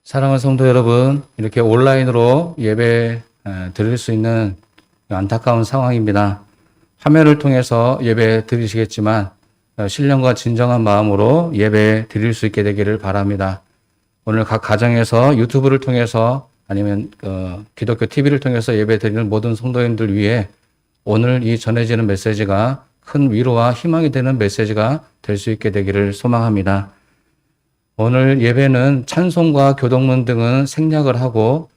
사랑하는 성도 여러분, 이렇게 온라인으로 예배 드릴 수 있는 안타까운 상황입니다. 화면을 통해서 예배 드리시겠지만 신령과 진정한 마음으로 예배 드릴 수 있게 되기를 바랍니다. 오늘 각 가정에서 유튜브를 통해서 아니면 기독교 TV를 통해서 예배 드리는 모든 성도님들 위해 오늘 이 전해지는 메시지가 큰 위로와 희망이 되는 메시지가 될 수 있게 되기를 소망합니다. 오늘 예배는 찬송과 교동문 등은 생략을 하고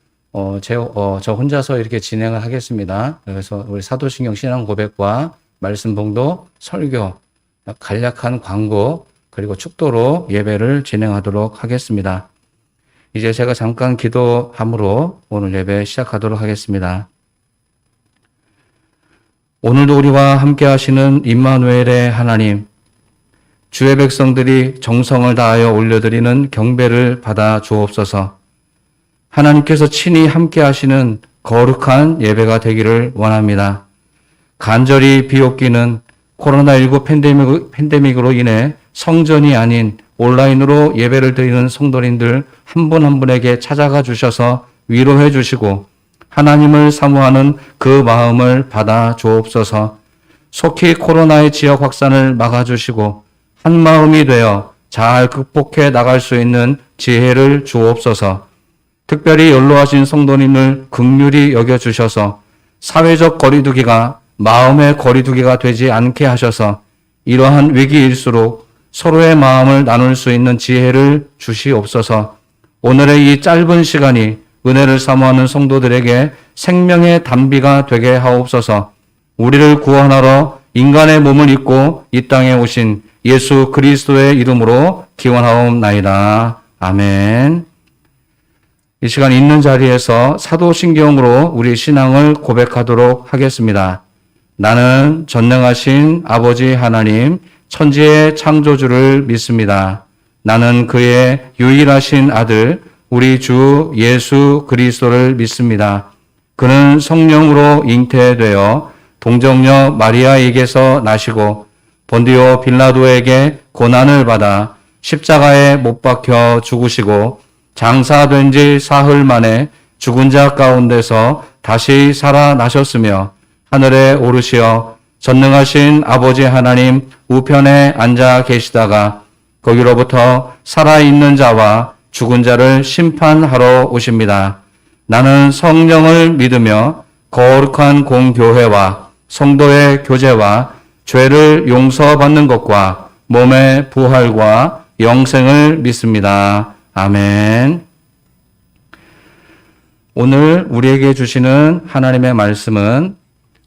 저 혼자서 이렇게 진행을 하겠습니다. 그래서 우리 사도신경 신앙 고백과 말씀 봉독, 설교, 간략한 광고, 그리고 축도로 예배를 진행하도록 하겠습니다. 이제 제가 잠깐 기도함으로 오늘 예배 시작하도록 하겠습니다. 오늘도 우리와 함께 하시는 임마누엘의 하나님, 주의 백성들이 정성을 다하여 올려드리는 경배를 받아 주옵소서. 하나님께서 친히 함께 하시는 거룩한 예배가 되기를 원합니다. 간절히 비옵기는 코로나19 팬데믹으로 인해 성전이 아닌 온라인으로 예배를 드리는 성도님들 한 분 한 분에게 찾아가 주셔서 위로해 주시고 하나님을 사모하는 그 마음을 받아 주옵소서. 속히 코로나의 지역 확산을 막아주시고 한 마음이 되어 잘 극복해 나갈 수 있는 지혜를 주옵소서. 특별히 연로하신 성도님을 긍휼히 여겨주셔서 사회적 거리두기가 마음의 거리두기가 되지 않게 하셔서 이러한 위기일수록 서로의 마음을 나눌 수 있는 지혜를 주시옵소서. 오늘의 이 짧은 시간이 은혜를 사모하는 성도들에게 생명의 단비가 되게 하옵소서. 우리를 구원하러 인간의 몸을 입고 이 땅에 오신 예수 그리스도의 이름으로 기원하옵나이다. 아멘. 이 시간 있는 자리에서 사도신경으로 우리 신앙을 고백하도록 하겠습니다. 나는 전능하신 아버지 하나님, 천지의 창조주를 믿습니다. 나는 그의 유일하신 아들, 우리 주 예수 그리스도를 믿습니다. 그는 성령으로 잉태되어 동정녀 마리아에게서 나시고 본디오 빌라도에게 고난을 받아 십자가에 못 박혀 죽으시고 장사된 지 사흘 만에 죽은 자 가운데서 다시 살아나셨으며 하늘에 오르시어 전능하신 아버지 하나님 우편에 앉아 계시다가 거기로부터 살아있는 자와 죽은 자를 심판하러 오십니다. 나는 성령을 믿으며 거룩한 공교회와 성도의 교제와 죄를 용서받는 것과 몸의 부활과 영생을 믿습니다. 아멘. 오늘 우리에게 주시는 하나님의 말씀은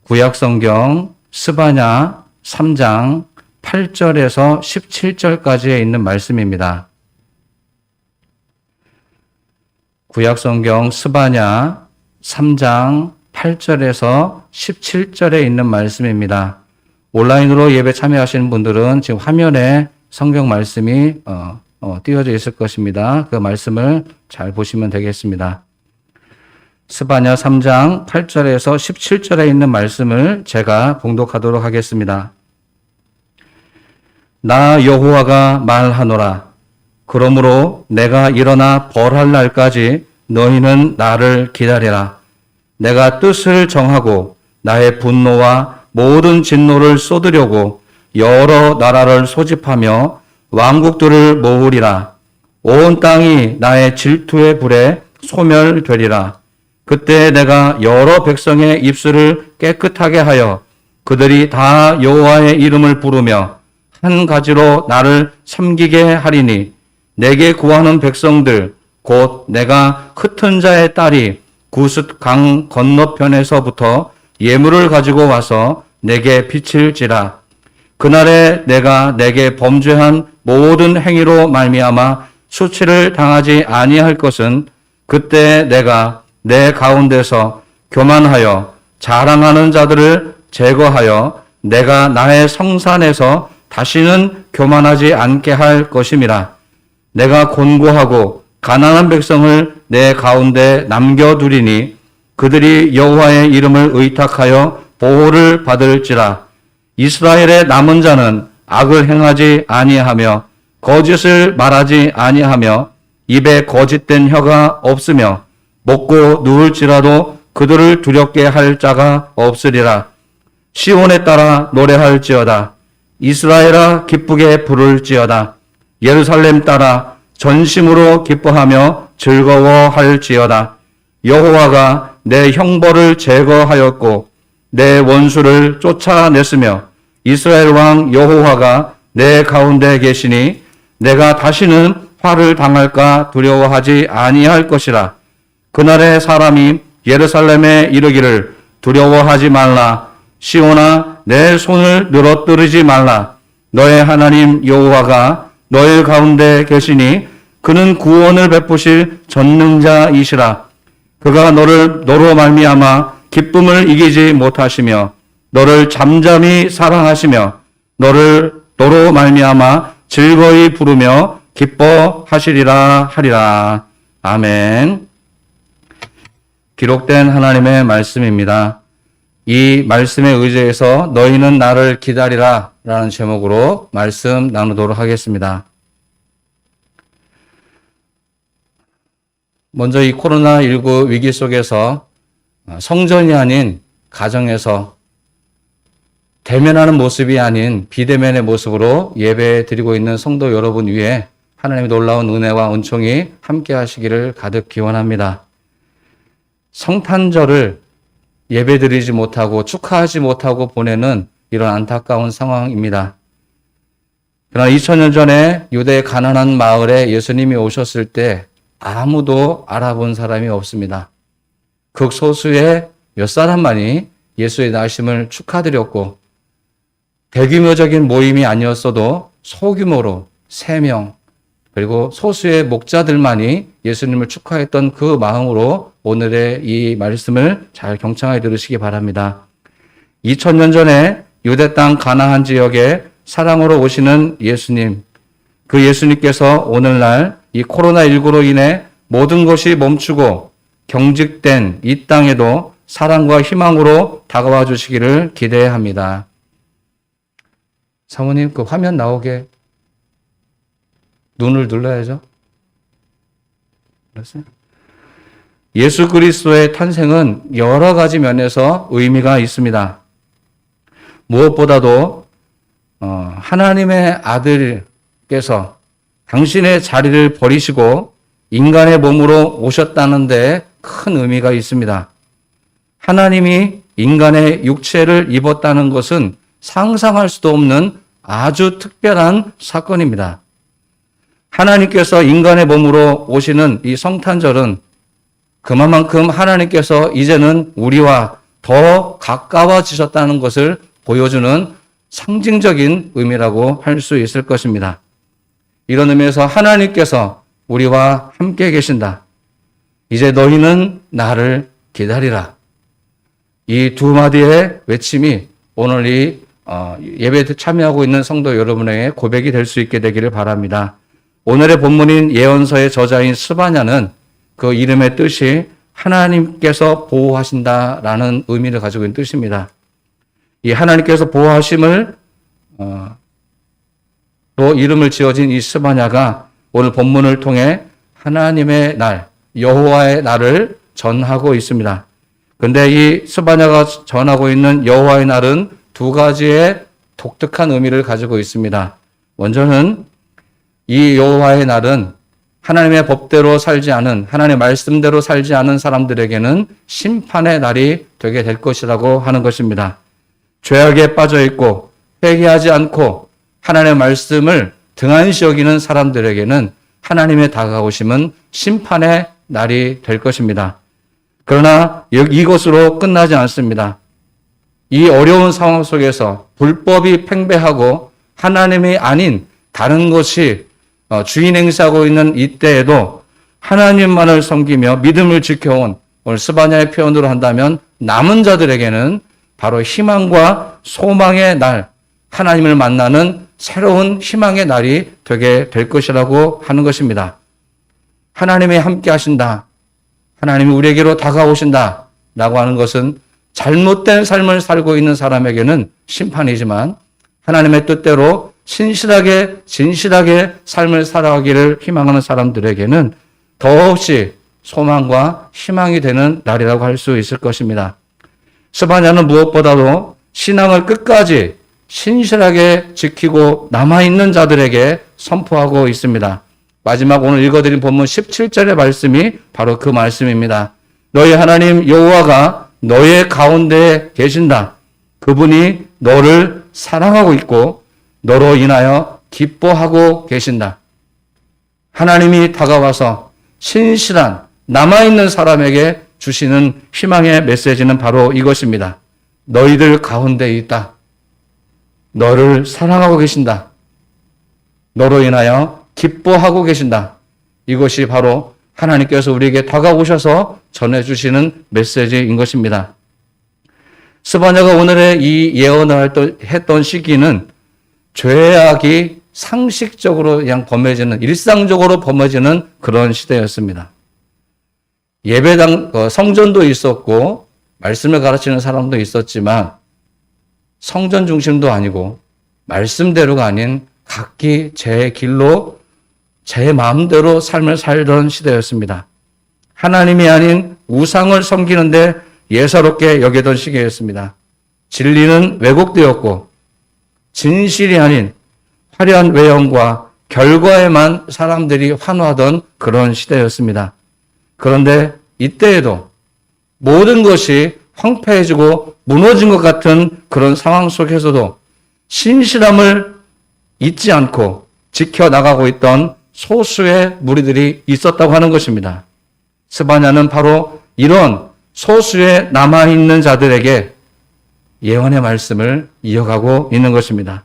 구약성경 스바냐 3장 8절에서 17절까지에 있는 말씀입니다. 구약성경 스바냐 3장 8절에서 17절에 있는 말씀입니다. 온라인으로 예배 참여하시는 분들은 지금 화면에 성경 말씀이 띄워져 있을 것입니다. 그 말씀을 잘 보시면 되겠습니다. 스바냐 3장 8절에서 17절에 있는 말씀을 제가 봉독하도록 하겠습니다. 나 여호와가 말하노라. 그러므로 내가 일어나 벌할 날까지 너희는 나를 기다리라. 내가 뜻을 정하고 나의 분노와 모든 진노를 쏟으려고 여러 나라를 소집하며 왕국들을 모으리라. 온 땅이 나의 질투의 불에 소멸되리라. 그때 내가 여러 백성의 입술을 깨끗하게 하여 그들이 다 여호와의 이름을 부르며 한 가지로 나를 섬기게 하리니 내게 구하는 백성들 곧 내가 흩은 자의 딸이 구스 강 건너편에서부터 예물을 가지고 와서 내게 비칠지라. 그날에 내가 내게 범죄한 모든 행위로 말미암아 수치를 당하지 아니할 것은 그때 내가 내 가운데서 교만하여 자랑하는 자들을 제거하여 내가 나의 성산에서 다시는 교만하지 않게 할 것임이라. 내가 곤고하고 가난한 백성을 내 가운데 남겨두리니 그들이 여호와의 이름을 의탁하여 보호를 받을지라. 이스라엘의 남은 자는 악을 행하지 아니하며 거짓을 말하지 아니하며 입에 거짓된 혀가 없으며 먹고 누울지라도 그들을 두렵게 할 자가 없으리라. 시온에 따라 노래할지어다. 이스라엘아 기쁘게 부를지어다. 예루살렘 따라 전심으로 기뻐하며 즐거워할지어다. 여호와가 내 형벌을 제거하였고 내 원수를 쫓아냈으며 이스라엘 왕 여호와가 내 가운데 계시니 내가 다시는 화를 당할까 두려워하지 아니할 것이라. 그날의 사람이 예루살렘에 이르기를 두려워하지 말라. 시온아 내 손을 늘어뜨리지 말라. 너의 하나님 여호와가 너의 가운데 계시니 그는 구원을 베푸실 전능자이시라. 그가 너로 말미암아 기쁨을 이기지 못하시며 너를 잠잠히 사랑하시며 너로 말미암아 즐거이 부르며 기뻐하시리라 하리라. 아멘. 기록된 하나님의 말씀입니다. 이 말씀에 의지해서 너희는 나를 기다리라 라는 제목으로 말씀 나누도록 하겠습니다. 먼저 이 코로나19 위기 속에서 성전이 아닌 가정에서 대면하는 모습이 아닌 비대면의 모습으로 예배 드리고 있는 성도 여러분 위에 하나님의 놀라운 은혜와 은총이 함께 하시기를 가득 기원합니다. 성탄절을 예배 드리지 못하고 축하하지 못하고 보내는 이런 안타까운 상황입니다. 그러나 2000년 전에 유대의 가난한 마을에 예수님이 오셨을 때 아무도 알아본 사람이 없습니다. 극소수의 몇 사람만이 예수의 나심을 축하드렸고 대규모적인 모임이 아니었어도 소규모로 3명 그리고 소수의 목자들만이 예수님을 축하했던 그 마음으로 오늘의 이 말씀을 잘 경청하여 들으시기 바랍니다. 2000년 전에 유대 땅 가나안 지역에 사랑으로 오시는 예수님, 그 예수님께서 오늘날 이 코로나19로 인해 모든 것이 멈추고 경직된 이 땅에도 사랑과 희망으로 다가와 주시기를 기대합니다. 사모님, 그 화면 나오게 눈을 눌러야죠. 그랬어요? 예수 그리스도의 탄생은 여러 가지 면에서 의미가 있습니다. 무엇보다도 하나님의 아들께서 당신의 자리를 버리시고 인간의 몸으로 오셨다는 데 큰 의미가 있습니다. 하나님이 인간의 육체를 입었다는 것은 상상할 수도 없는 아주 특별한 사건입니다. 하나님께서 인간의 몸으로 오시는 이 성탄절은 그만큼 하나님께서 이제는 우리와 더 가까워지셨다는 것을 보여주는 상징적인 의미라고 할 수 있을 것입니다. 이런 의미에서 하나님께서 우리와 함께 계신다. 이제 너희는 나를 기다리라. 이 두 마디의 외침이 오늘 이 예배에 참여하고 있는 성도 여러분의 고백이 될 수 있게 되기를 바랍니다. 오늘의 본문인 예언서의 저자인 스바냐는 그 이름의 뜻이 하나님께서 보호하신다라는 의미를 가지고 있는 뜻입니다. 이 하나님께서 보호하심을 로 이름을 지어진 이 스바냐가 오늘 본문을 통해 하나님의 날, 여호와의 날을 전하고 있습니다. 그런데 이 스바냐가 전하고 있는 여호와의 날은 두 가지의 독특한 의미를 가지고 있습니다. 먼저는 이 여호와의 날은 하나님의 법대로 살지 않은, 하나님의 말씀대로 살지 않은 사람들에게는 심판의 날이 되게 될 것이라고 하는 것입니다. 죄악에 빠져 있고 회개하지 않고 하나님의 말씀을 등한시 여기는 사람들에게는 하나님의 다가오심은 심판의 날이 될 것입니다. 그러나 이것으로 끝나지 않습니다. 이 어려운 상황 속에서 불법이 팽배하고 하나님이 아닌 다른 것이 주인 행사하고 있는 이때에도 하나님만을 섬기며 믿음을 지켜온 오늘 스바냐의 표현으로 한다면 남은 자들에게는 바로 희망과 소망의 날, 하나님을 만나는 새로운 희망의 날이 되게 될 것이라고 하는 것입니다. 하나님이 함께 하신다. 하나님이 우리에게로 다가오신다. 라고 하는 것은 잘못된 삶을 살고 있는 사람에게는 심판이지만 하나님의 뜻대로 신실하게 진실하게 삶을 살아가기를 희망하는 사람들에게는 더없이 소망과 희망이 되는 날이라고 할 수 있을 것입니다. 스바냐는 무엇보다도 신앙을 끝까지 신실하게 지키고 남아있는 자들에게 선포하고 있습니다. 마지막 오늘 읽어드린 본문 17절의 말씀이 바로 그 말씀입니다. 너희 하나님 여호와가 너의 가운데에 계신다. 그분이 너를 사랑하고 있고 너로 인하여 기뻐하고 계신다. 하나님이 다가와서 신실한 남아있는 사람에게 주시는 희망의 메시지는 바로 이것입니다. 너희들 가운데 있다. 너를 사랑하고 계신다. 너로 인하여 기뻐하고 계신다. 이것이 바로 하나님께서 우리에게 다가오셔서 전해주시는 메시지인 것입니다. 스바냐가 오늘의 이 예언을 했던 시기는 죄악이 상식적으로 그냥 범해지는, 일상적으로 범해지는 그런 시대였습니다. 예배당, 성전도 있었고, 말씀을 가르치는 사람도 있었지만, 성전 중심도 아니고, 말씀대로가 아닌 각기 제 길로, 제 마음대로 삶을 살던 시대였습니다. 하나님이 아닌 우상을 섬기는데 예사롭게 여기던 시기였습니다. 진리는 왜곡되었고, 진실이 아닌 화려한 외형과 결과에만 사람들이 환호하던 그런 시대였습니다. 그런데 이때에도 모든 것이 황폐해지고 무너진 것 같은 그런 상황 속에서도 신실함을 잊지 않고 지켜나가고 있던 소수의 무리들이 있었다고 하는 것입니다. 스바냐는 바로 이런 소수의 남아있는 자들에게 예언의 말씀을 이어가고 있는 것입니다.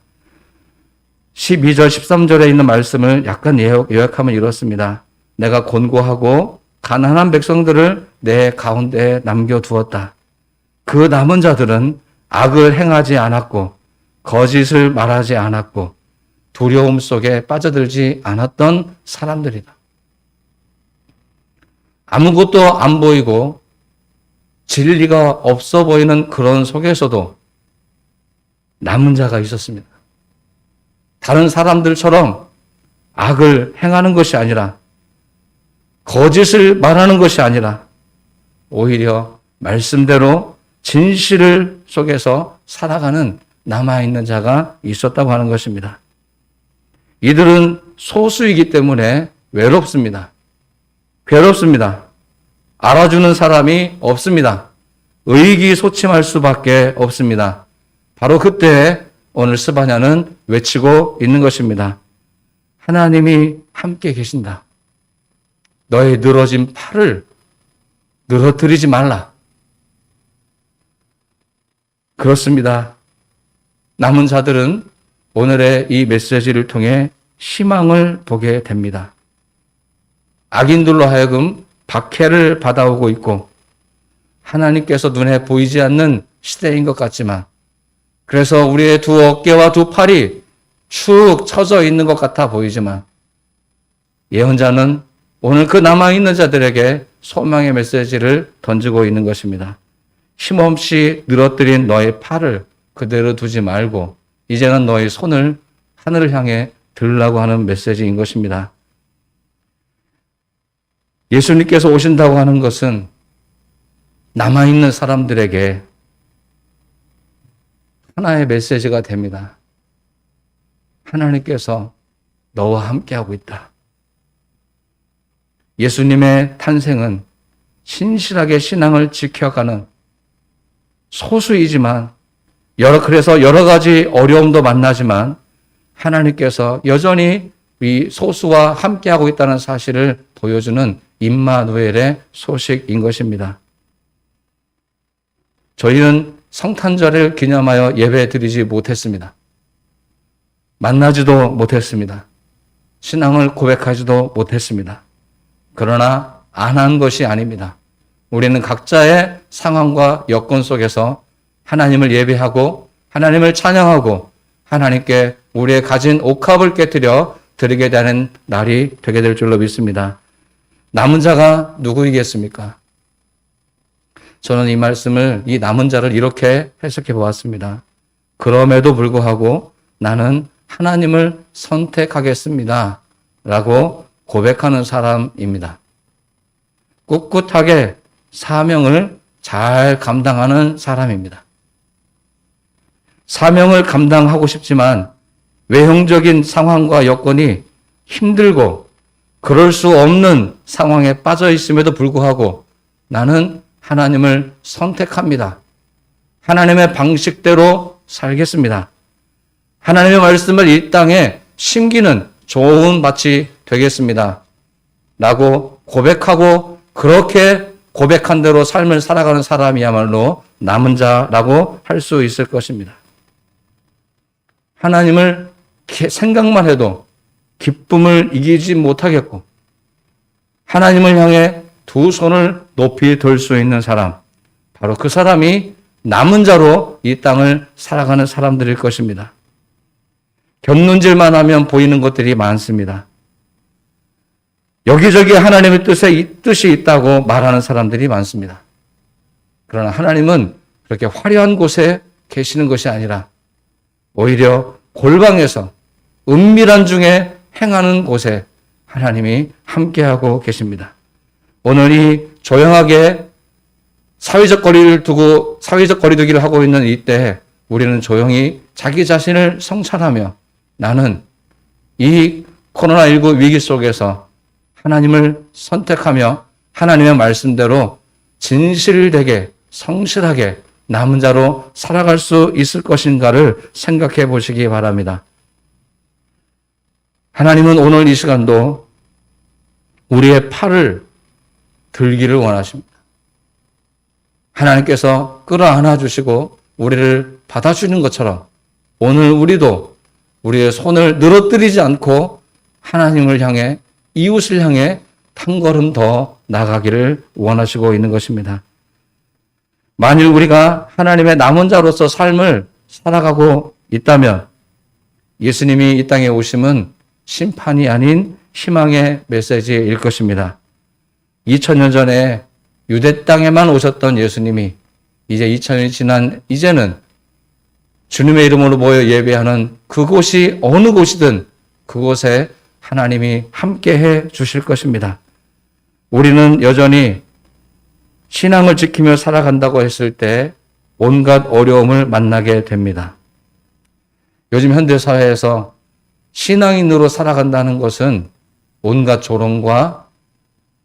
12절, 13절에 있는 말씀을 약간 요약하면 이렇습니다. 내가 곤고하고 가난한 백성들을 내 가운데에 남겨두었다. 그 남은 자들은 악을 행하지 않았고 거짓을 말하지 않았고 두려움 속에 빠져들지 않았던 사람들이다. 아무것도 안 보이고 진리가 없어 보이는 그런 속에서도 남은 자가 있었습니다. 다른 사람들처럼 악을 행하는 것이 아니라 거짓을 말하는 것이 아니라 오히려 말씀대로 진실을 속에서 살아가는 남아있는 자가 있었다고 하는 것입니다. 이들은 소수이기 때문에 외롭습니다. 괴롭습니다. 알아주는 사람이 없습니다. 의기소침할 수밖에 없습니다. 바로 그때 오늘 스바냐는 외치고 있는 것입니다. 하나님이 함께 계신다. 너의 늘어진 팔을 늘어뜨리지 말라. 그렇습니다. 남은 자들은 오늘의 이 메시지를 통해 희망을 보게 됩니다. 악인들로 하여금 박해를 받아오고 있고 하나님께서 눈에 보이지 않는 시대인 것 같지만 그래서 우리의 두 어깨와 두 팔이 축 처져 있는 것 같아 보이지만 예언자는 오늘 그 남아있는 자들에게 소망의 메시지를 던지고 있는 것입니다. 힘없이 늘어뜨린 너의 팔을 그대로 두지 말고 이제는 너의 손을 하늘을 향해 들으라고 하는 메시지인 것입니다. 예수님께서 오신다고 하는 것은 남아있는 사람들에게 하나의 메시지가 됩니다. 하나님께서 너와 함께하고 있다. 예수님의 탄생은 신실하게 신앙을 지켜가는 소수이지만 그래서 여러 가지 어려움도 만나지만 하나님께서 여전히 이 소수와 함께하고 있다는 사실을 보여주는 임마누엘의 소식인 것입니다. 저희는 성탄절을 기념하여 예배 드리지 못했습니다. 만나지도 못했습니다. 신앙을 고백하지도 못했습니다. 그러나 안 한 것이 아닙니다. 우리는 각자의 상황과 여건 속에서 하나님을 예배하고 하나님을 찬양하고 하나님께 우리의 가진 옥합을 깨뜨려 드리게 되는 날이 되게 될 줄로 믿습니다. 남은 자가 누구이겠습니까? 저는 이 말씀을, 이 남은 자를 이렇게 해석해 보았습니다. 그럼에도 불구하고 나는 하나님을 선택하겠습니다. 라고 고백하는 사람입니다. 꿋꿋하게 사명을 잘 감당하는 사람입니다. 사명을 감당하고 싶지만 외형적인 상황과 여건이 힘들고 그럴 수 없는 상황에 빠져 있음에도 불구하고 나는 하나님을 선택합니다. 하나님의 방식대로 살겠습니다. 하나님의 말씀을 이 땅에 심기는 좋은 밭이 되겠습니다. 라고 고백하고 그렇게 고백한 대로 삶을 살아가는 사람이야말로 남은 자라고 할 수 있을 것입니다. 하나님을 생각만 해도 기쁨을 이기지 못하겠고 하나님을 향해 두 손을 높이 들 수 있는 사람, 바로 그 사람이 남은 자로 이 땅을 살아가는 사람들일 것입니다. 곁눈질만 하면 보이는 것들이 많습니다. 여기저기 하나님의 뜻이 있다고 말하는 사람들이 많습니다. 그러나 하나님은 그렇게 화려한 곳에 계시는 것이 아니라 오히려 골방에서 은밀한 중에 행하는 곳에 하나님이 함께하고 계십니다. 오늘 이 조용하게 사회적 거리두기를 하고 있는 이때 우리는 조용히 자기 자신을 성찰하며 나는 이 코로나19 위기 속에서 하나님을 선택하며 하나님의 말씀대로 진실되게 성실하게 남은 자로 살아갈 수 있을 것인가를 생각해 보시기 바랍니다. 하나님은 오늘 이 시간도 우리의 팔을 들기를 원하십니다. 하나님께서 끌어안아 주시고 우리를 받아주는 것처럼 오늘 우리도 우리의 손을 늘어뜨리지 않고 하나님을 향해 이웃을 향해 한 걸음 더 나가기를 원하시고 있는 것입니다. 만일 우리가 하나님의 남은 자로서 삶을 살아가고 있다면 예수님이 이 땅에 오심은 심판이 아닌 희망의 메시지일 것입니다. 2000년 전에 유대 땅에만 오셨던 예수님이 이제 2000년이 지난 이제는 주님의 이름으로 모여 예배하는 그곳이 어느 곳이든 그곳에 하나님이 함께해 주실 것입니다. 우리는 여전히 신앙을 지키며 살아간다고 했을 때 온갖 어려움을 만나게 됩니다. 요즘 현대사회에서 신앙인으로 살아간다는 것은 온갖 조롱과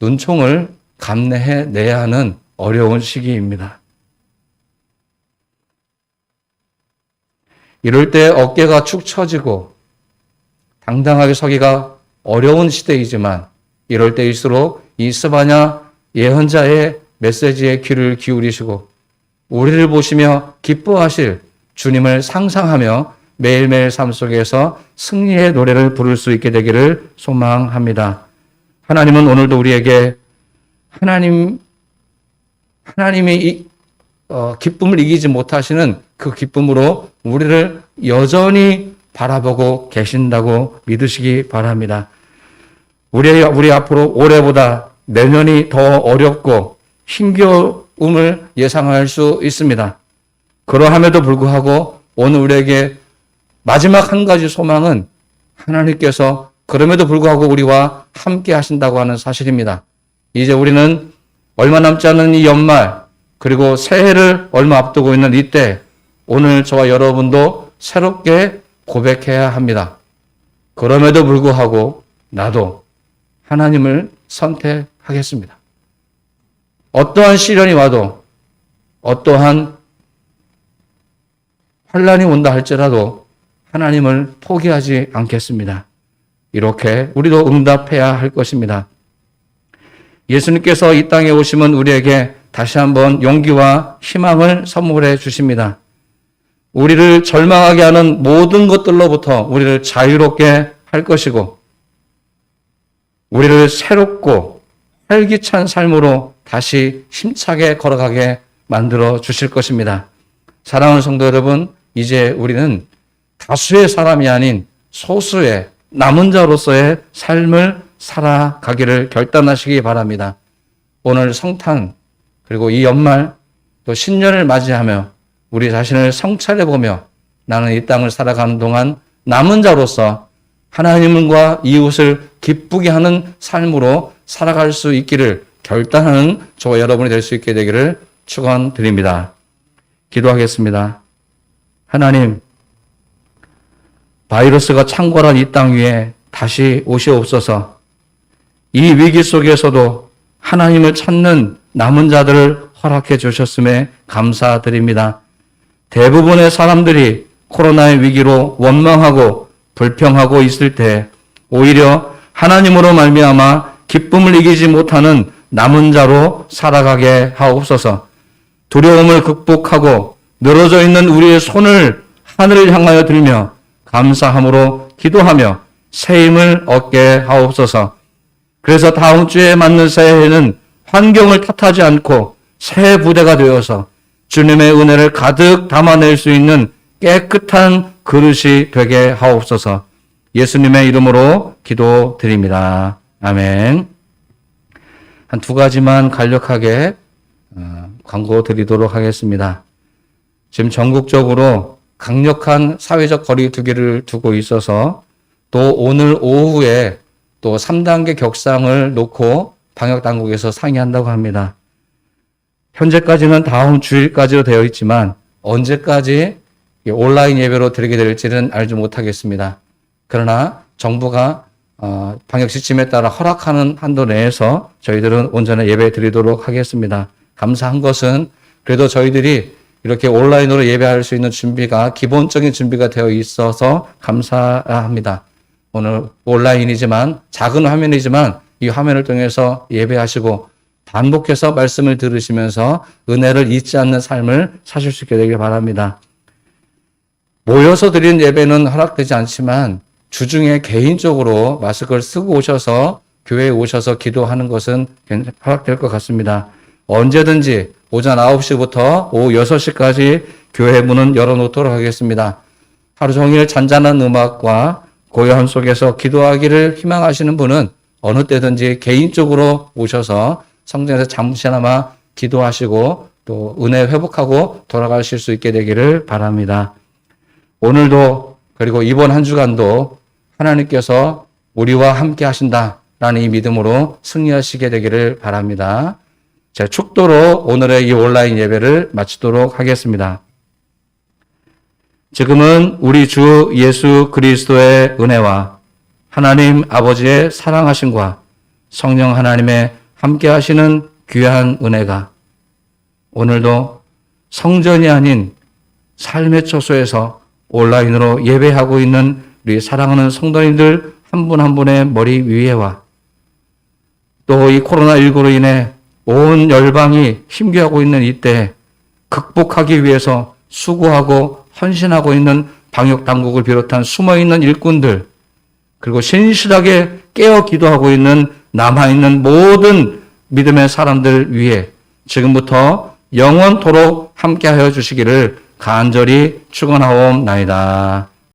눈총을 감내해 내야 하는 어려운 시기입니다. 이럴 때 어깨가 축 처지고 당당하게 서기가 어려운 시대이지만 이럴 때일수록 이 스바냐 예언자의 메시지에 귀를 기울이시고 우리를 보시며 기뻐하실 주님을 상상하며 매일매일 삶 속에서 승리의 노래를 부를 수 있게 되기를 소망합니다. 하나님은 오늘도 우리에게 하나님이 기쁨을 이기지 못하시는 그 기쁨으로 우리를 여전히 바라보고 계신다고 믿으시기 바랍니다. 우리 앞으로 올해보다 내년이 더 어렵고 힘겨움을 예상할 수 있습니다. 그러함에도 불구하고 오늘 우리에게 마지막 한 가지 소망은 하나님께서 그럼에도 불구하고 우리와 함께 하신다고 하는 사실입니다. 이제 우리는 얼마 남지 않은 이 연말 그리고 새해를 얼마 앞두고 있는 이때 오늘 저와 여러분도 새롭게 고백해야 합니다. 그럼에도 불구하고 나도 하나님을 선택하겠습니다. 어떠한 시련이 와도 어떠한 환난이 온다 할지라도 하나님을 포기하지 않겠습니다. 이렇게 우리도 응답해야 할 것입니다. 예수님께서 이 땅에 오시면 우리에게 다시 한번 용기와 희망을 선물해 주십니다. 우리를 절망하게 하는 모든 것들로부터 우리를 자유롭게 할 것이고 우리를 새롭고 활기찬 삶으로 다시 힘차게 걸어가게 만들어 주실 것입니다. 사랑하는 성도 여러분, 이제 우리는 다수의 사람이 아닌 소수의 남은 자로서의 삶을 살아가기를 결단하시기 바랍니다. 오늘 성탄 그리고 이 연말 또 신년을 맞이하며 우리 자신을 성찰해보며 나는 이 땅을 살아가는 동안 남은 자로서 하나님과 이웃을 기쁘게 하는 삶으로 살아갈 수 있기를 결단하는 저와 여러분이 될 수 있게 되기를 축원드립니다. 기도하겠습니다. 하나님, 바이러스가 창궐한 이 땅 위에 다시 오시옵소서. 이 위기 속에서도 하나님을 찾는 남은 자들을 허락해 주셨음에 감사드립니다. 대부분의 사람들이 코로나의 위기로 원망하고 불평하고 있을 때 오히려 하나님으로 말미암아 기쁨을 이기지 못하는 남은 자로 살아가게 하옵소서. 두려움을 극복하고 늘어져 있는 우리의 손을 하늘을 향하여 들며 감사함으로 기도하며 새 힘을 얻게 하옵소서. 그래서 다음 주에 맞는 새해에는 환경을 탓하지 않고 새 부대가 되어서 주님의 은혜를 가득 담아낼 수 있는 깨끗한 그릇이 되게 하옵소서. 예수님의 이름으로 기도드립니다. 아멘. 한 두 가지만 간략하게 광고 드리도록 하겠습니다. 지금 전국적으로 강력한 사회적 거리두기를 두고 있어서 또 오늘 오후에 또 3단계 격상을 놓고 방역당국에서 상의한다고 합니다. 현재까지는 다음 주일까지로 되어 있지만 언제까지 온라인 예배로 드리게 될지는 알지 못하겠습니다. 그러나 정부가 방역 지침에 따라 허락하는 한도 내에서 저희들은 온전히 예배 드리도록 하겠습니다. 감사한 것은 그래도 저희들이 이렇게 온라인으로 예배할 수 있는 준비가 기본적인 준비가 되어 있어서 감사합니다. 오늘 온라인이지만 작은 화면이지만 이 화면을 통해서 예배하시고 반복해서 말씀을 들으시면서 은혜를 잊지 않는 삶을 사실 수 있게 되길 바랍니다. 모여서 드린 예배는 허락되지 않지만 주중에 개인적으로 마스크를 쓰고 오셔서 교회에 오셔서 기도하는 것은 허락될 것 같습니다. 언제든지 오전 9시부터 오후 6시까지 교회 문은 열어놓도록 하겠습니다. 하루 종일 잔잔한 음악과 고요함 속에서 기도하기를 희망하시는 분은 어느 때든지 개인적으로 오셔서 성전에서 잠시나마 기도하시고 또 은혜 회복하고 돌아가실 수 있게 되기를 바랍니다. 오늘도 그리고 이번 한 주간도 하나님께서 우리와 함께 하신다라는 이 믿음으로 승리하시게 되기를 바랍니다. 자, 축도로 오늘의 이 온라인 예배를 마치도록 하겠습니다. 지금은 우리 주 예수 그리스도의 은혜와 하나님 아버지의 사랑하심과 성령 하나님의 함께 하시는 귀한 은혜가 오늘도 성전이 아닌 삶의 처소에서 온라인으로 예배하고 있는 우리 사랑하는 성도님들 한 분 한 분의 머리 위에와 또 이 코로나19로 인해 온 열방이 힘겨워하고 있는 이때 극복하기 위해서 수고하고 헌신하고 있는 방역당국을 비롯한 숨어있는 일꾼들 그리고 신실하게 깨어 기도하고 있는 남아있는 모든 믿음의 사람들 위해 지금부터 영원토록 함께하여 주시기를 간절히 축원하옵나이다.